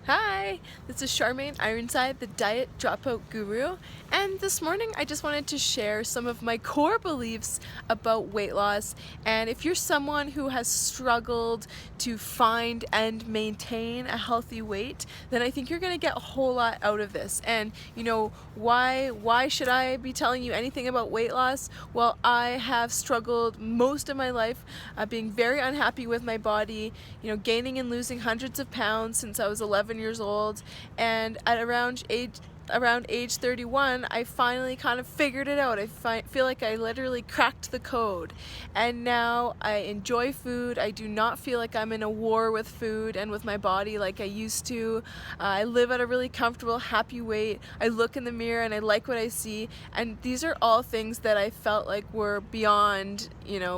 Hi, this is Charmaine Ironside, the Diet Dropout Guru, and this morning I just wanted to share some of my core beliefs about weight loss. And if you're someone who has struggled to find and maintain a healthy weight, then I think you're going to get a whole lot out of this. And why should I be telling you anything about weight loss? Well, I have struggled most of my life being very unhappy with my body, gaining and losing hundreds of pounds since I was 11 years old, and at around age 31, I finally kind of figured it out. I feel like I literally cracked the code, and now I enjoy food. I do not feel like I'm in a war with food and with my body like I used to. I live at a really comfortable, happy weight. I look in the mirror and I like what I see, and these are all things that I felt like were beyond,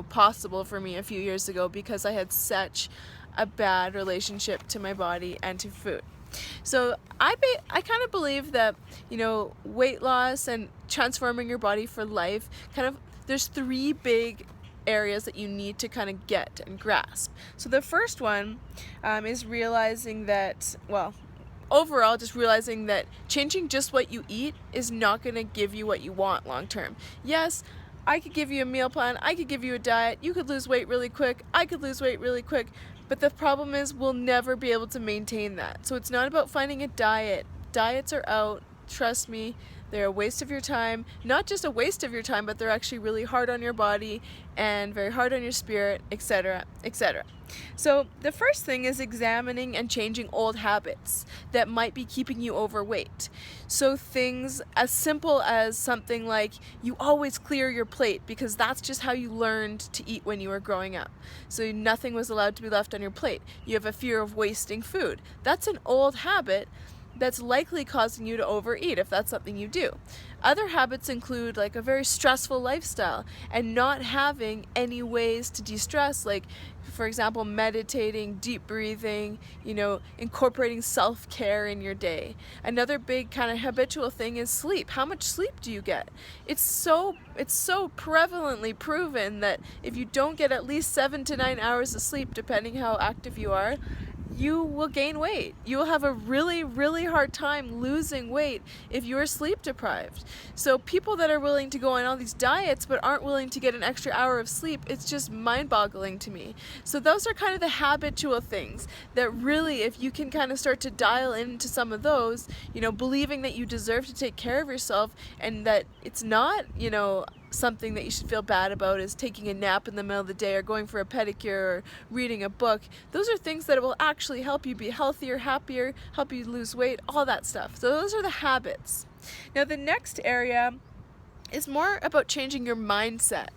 possible for me a few years ago because I had such a bad relationship to my body and to food. So I kind of believe that, weight loss and transforming your body for life, there's three big areas that you need to kind of get and grasp. So the first one is realizing that, overall, just realizing that changing just what you eat is not going to give you what you want long term. Yes, I could give you a meal plan, I could give you a diet, you could lose weight really quick, I could lose weight really quick, but the problem is we'll never be able to maintain that. So it's not about finding a diet. Diets are out, trust me. They're a waste of your time. Not just a waste of your time, but they're actually really hard on your body and very hard on your spirit, etc., etc. So the first thing is examining and changing old habits that might be keeping you overweight. So things as simple as something like you always clear your plate because that's just how you learned to eat when you were growing up. So nothing was allowed to be left on your plate. You have a fear of wasting food. That's an old habit that's likely causing you to overeat if that's something you do. Other habits include like a very stressful lifestyle and not having any ways to de-stress, like for example meditating, deep breathing, incorporating self-care in your day. Another big kind of habitual thing is sleep. How much sleep do you get? It's so prevalently proven that if you don't get at least 7 to 9 hours of sleep, depending how active you are, you will gain weight. You will have a really, really hard time losing weight if you are sleep deprived. So people that are willing to go on all these diets but aren't willing to get an extra hour of sleep, it's just mind-boggling to me. So those are kind of the habitual things that really, if you can kind of start to dial into some of those, believing that you deserve to take care of yourself and that it's not, something that you should feel bad about is taking a nap in the middle of the day or going for a pedicure or reading a book. Those are things that will actually help you be healthier, happier, help you lose weight, all that stuff. So those are the habits. Now the next area is more about changing your mindset.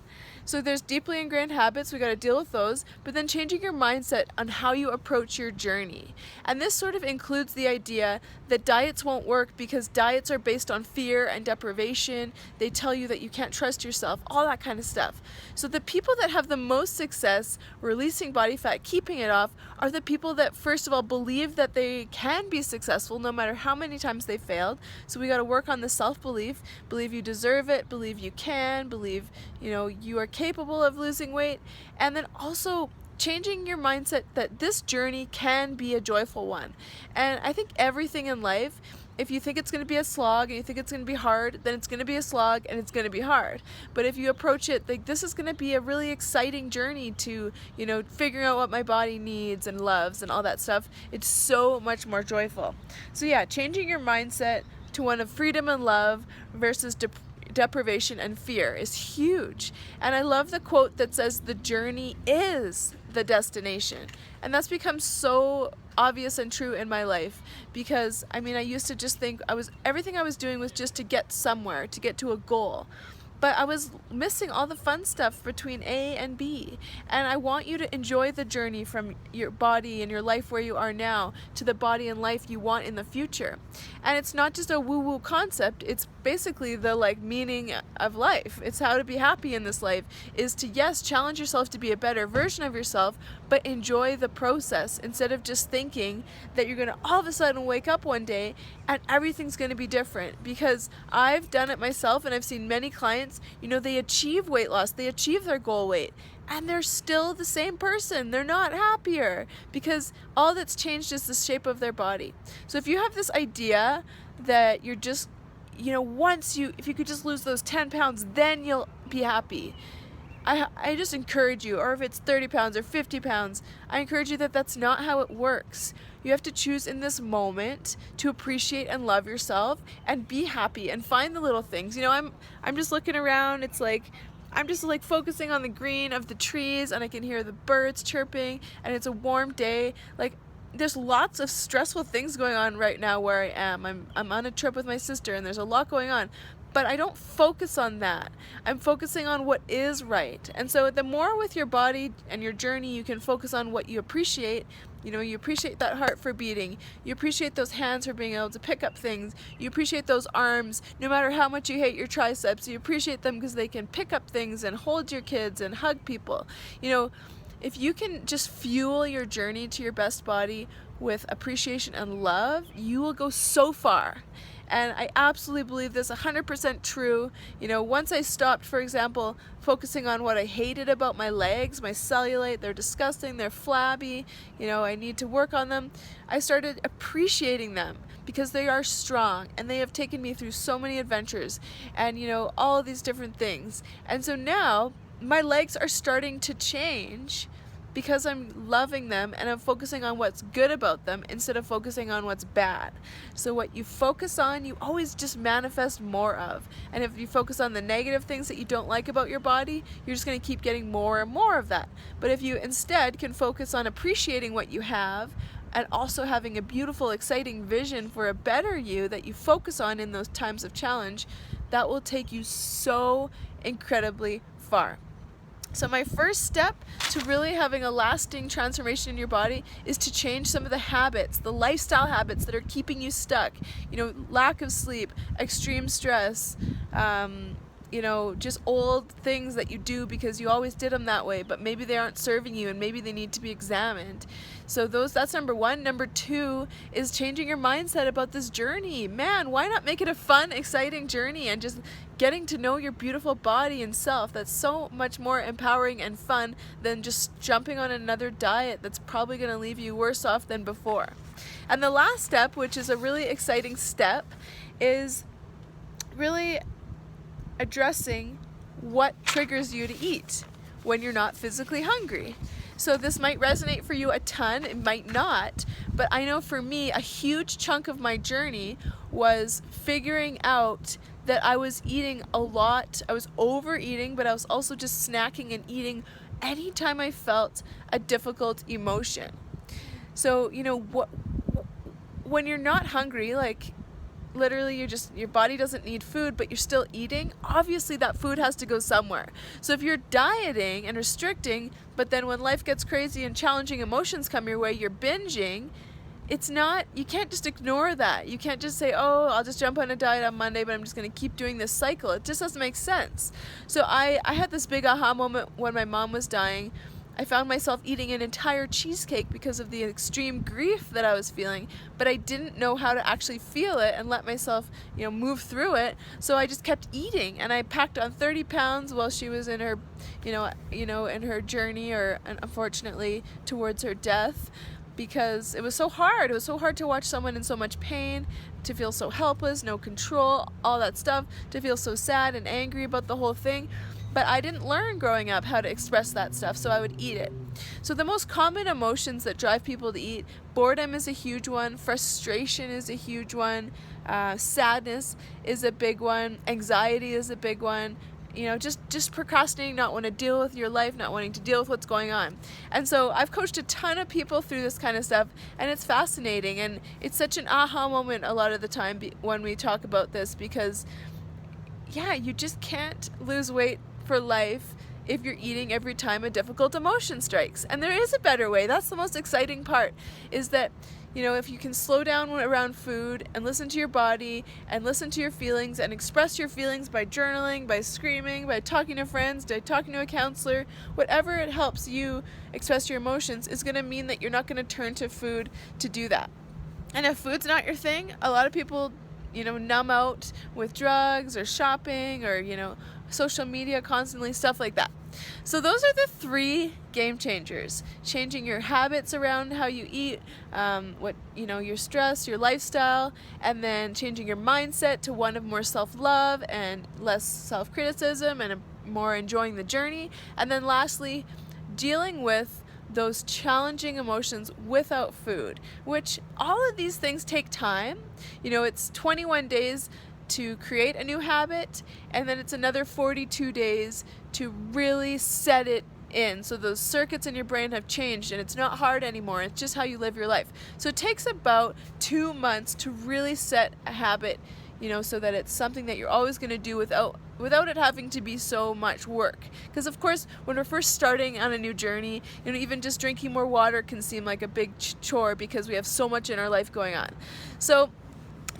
So there's deeply ingrained habits, we got to deal with those, but then changing your mindset on how you approach your journey. And this sort of includes the idea that diets won't work because diets are based on fear and deprivation. They tell you that you can't trust yourself, all that kind of stuff. So the people that have the most success releasing body fat, keeping it off, are the people that first of all believe that they can be successful no matter how many times they failed. So we got to work on the self-belief, believe you deserve it, believe you can, believe you are capable of losing weight, and then also changing your mindset that this journey can be a joyful one. And I think everything in life, if you think it's going to be a slog and you think it's going to be hard, then it's going to be a slog and it's going to be hard. But if you approach it like this is going to be a really exciting journey to, figuring out what my body needs and loves and all that stuff, it's so much more joyful. So yeah, changing your mindset to one of freedom and love versus deprivation and fear is huge. And I love the quote that says the journey is the destination. And that's become so obvious and true in my life because I used to just think everything I was doing was just to get somewhere, to get to a goal. But I was missing all the fun stuff between A and B. And I want you to enjoy the journey from your body and your life where you are now to the body and life you want in the future. And it's not just a woo-woo concept. It's basically the meaning of life. It's how to be happy in this life is to, yes, challenge yourself to be a better version of yourself, but enjoy the process instead of just thinking that you're going to all of a sudden wake up one day and everything's going to be different. Because I've done it myself and I've seen many clients clients, they achieve weight loss, they achieve their goal weight, and they're still the same person. They're not happier because all that's changed is the shape of their body. So if you have this idea that you're just, if you could just lose those 10 pounds, then you'll be happy. I just encourage you, or if it's 30 pounds or 50 pounds, I encourage you that that's not how it works. You have to choose in this moment to appreciate and love yourself and be happy and find the little things. I'm just looking around. It's like I'm just like focusing on the green of the trees, and I can hear the birds chirping, and it's a warm day. Like, there's lots of stressful things going on right now where I am. I'm on a trip with my sister, and there's a lot going on. But I don't focus on that. I'm focusing on what is right. And so the more with your body and your journey you can focus on what you appreciate, you appreciate that heart for beating, you appreciate those hands for being able to pick up things, you appreciate those arms, no matter how much you hate your triceps, you appreciate them because they can pick up things and hold your kids and hug people. If you can just fuel your journey to your best body with appreciation and love, you will go so far. And I absolutely believe this, 100% true. Once I stopped, for example, focusing on what I hated about my legs, my cellulite, they're disgusting, they're flabby, I need to work on them, I started appreciating them because they are strong and they have taken me through so many adventures and, all of these different things. And so now my legs are starting to change because I'm loving them and I'm focusing on what's good about them instead of focusing on what's bad. So what you focus on, you always just manifest more of. And if you focus on the negative things that you don't like about your body, you're just going to keep getting more and more of that. But if you instead can focus on appreciating what you have and also having a beautiful, exciting vision for a better you that you focus on in those times of challenge, that will take you so incredibly far. So my first step to really having a lasting transformation in your body is to change some of the habits, the lifestyle habits that are keeping you stuck. Lack of sleep, extreme stress, just old things that you do because you always did them that way, but maybe they aren't serving you and maybe they need to be examined. So that's number one. Number two is changing your mindset about this journey. Man, why not make it a fun, exciting journey and just getting to know your beautiful body and self? That's so much more empowering and fun than just jumping on another diet that's probably going to leave you worse off than before. And the last step, which is a really exciting step, is really addressing what triggers you to eat when you're not physically hungry. So this might resonate for you a ton, it might not, but I know for me a huge chunk of my journey was figuring out that I was eating a lot. I was overeating, but I was also just snacking and eating anytime I felt a difficult emotion. So, when you're not hungry, like literally your body doesn't need food, but you're still eating, obviously that food has to go somewhere. So if you're dieting and restricting, but then when life gets crazy and challenging emotions come your way, you're binging, you can't just ignore that. You can't just say, oh, I'll just jump on a diet on Monday, but I'm just going to keep doing this cycle. It just doesn't make sense. So I had this big aha moment when my mom was dying. I found myself eating an entire cheesecake because of the extreme grief that I was feeling, but I didn't know how to actually feel it and let myself, move through it. So I just kept eating, and I packed on 30 pounds while she was in her, in her journey, or unfortunately towards her death, because it was so hard. It was so hard to watch someone in so much pain, to feel so helpless, no control, all that stuff, to feel so sad and angry about the whole thing. But I didn't learn growing up how to express that stuff, so I would eat it. So the most common emotions that drive people to eat, boredom is a huge one, frustration is a huge one, sadness is a big one, anxiety is a big one, just procrastinating, not wanting to deal with your life, not wanting to deal with what's going on. And so I've coached a ton of people through this kind of stuff, and it's fascinating, and it's such an aha moment a lot of the time when we talk about this, because you just can't lose weight for life if you're eating every time a difficult emotion strikes. And there is a better way. That's the most exciting part, is that if you can slow down around food and listen to your body and listen to your feelings and express your feelings by journaling, by screaming, by talking to friends, by talking to a counselor, whatever it helps you express your emotions is going to mean that you're not going to turn to food to do that. And if food's not your thing, a lot of people numb out with drugs or shopping or, social media constantly, stuff like that. So those are the 3 game changers: changing your habits around how you eat, your stress, your lifestyle, and then changing your mindset to one of more self-love and less self-criticism and more enjoying the journey. And then lastly, dealing with those challenging emotions without food, which all of these things take time. It's 21 days to create a new habit, and then it's another 42 days to really set it in, so those circuits in your brain have changed and it's not hard anymore. It's just how you live your life. So it takes about 2 months to really set a habit, so that it's something that you're always going to do without it having to be so much work. Because of course, when we're first starting on a new journey, even just drinking more water can seem like a big chore because we have so much in our life going on. So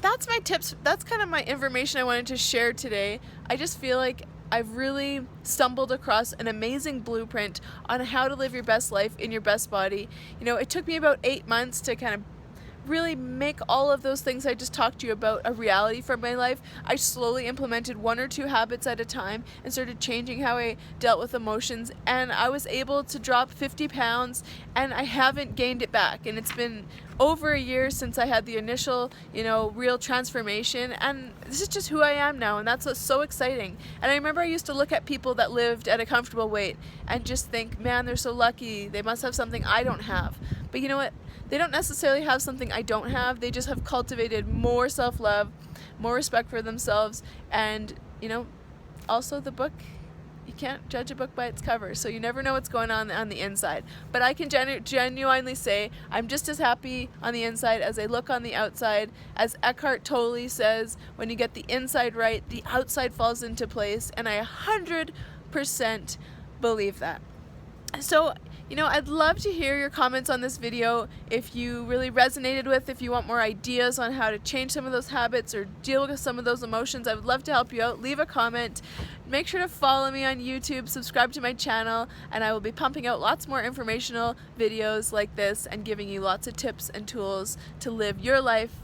that's my tips. That's kind of my information I wanted to share today. I just feel like I've really stumbled across an amazing blueprint on how to live your best life in your best body. It took me about 8 months to kind of really make all of those things I just talked to you about a reality for my life. I slowly implemented 1 or 2 habits at a time and started changing how I dealt with emotions, and I was able to drop 50 pounds, and I haven't gained it back. And it's been over a year since I had the initial, real transformation, and this is just who I am now, and that's what's so exciting. And I remember I used to look at people that lived at a comfortable weight and just think, man, they're so lucky, they must have something I don't have. But you know what? They don't necessarily have something I don't have. They just have cultivated more self-love, more respect for themselves, and also the book, you can't judge a book by its cover, so you never know what's going on the inside. But I can genuinely say I'm just as happy on the inside as I look on the outside. As Eckhart Tolle says, when you get the inside right, the outside falls into place, and I 100% believe that. So, I'd love to hear your comments on this video, if you really resonated with, if you want more ideas on how to change some of those habits or deal with some of those emotions. I would love to help you out. Leave a comment. Make sure to follow me on YouTube, subscribe to my channel, and I will be pumping out lots more informational videos like this and giving you lots of tips and tools to live your life,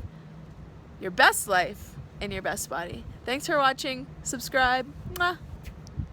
your best life, in your best body. Thanks for watching. Subscribe. Mwah.